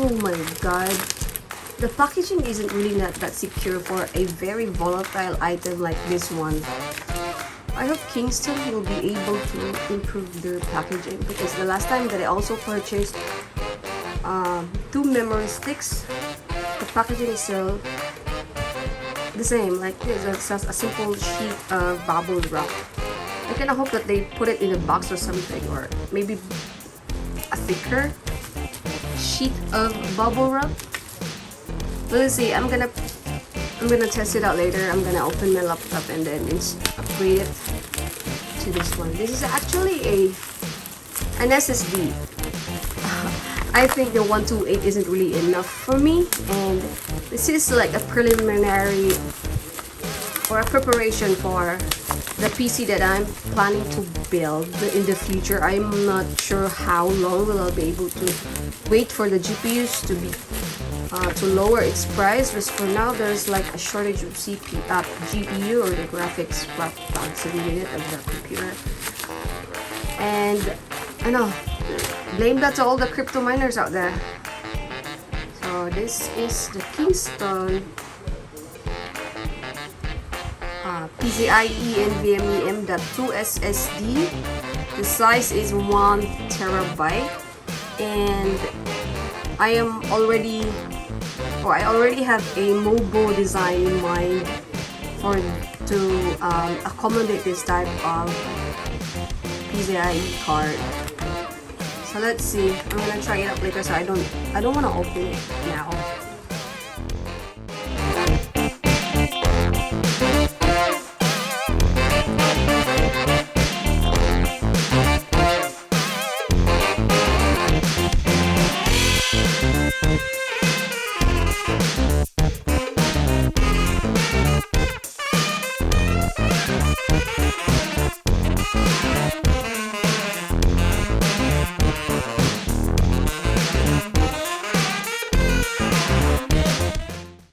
Oh my god. The packaging isn't really not that secure for a very volatile item like this one. I hope Kingston will be able to improve their packaging, because the last time that I also purchased 2 memory sticks, the packaging is still the same, like this. It's just a simple sheet of bubble wrap. I kind of hope that they put it in a box or something, or maybe a thicker sheet of bubble wrap. Let's see. I'm gonna test it out later. I'm gonna open my laptop and then upgrade it to this one. This is actually an SSD. I think the 128 isn't really enough for me, and this is like a preliminary or a preparation for the PC that I'm planning to build in the future. I'm not sure how long will I be able to wait for the GPUs to be to lower its price, because for now there's like a shortage of GPU, or the graphics processing unit of the computer. And I know, blame that to all the crypto miners out there. So this is the Kingstone PCIe NVMe M.2 SSD. The size is 1 terabyte, and I already have a mobile design in mind to accommodate this type of PCIe card. So let's see. I'm gonna try it out later, so I don't want to open it now.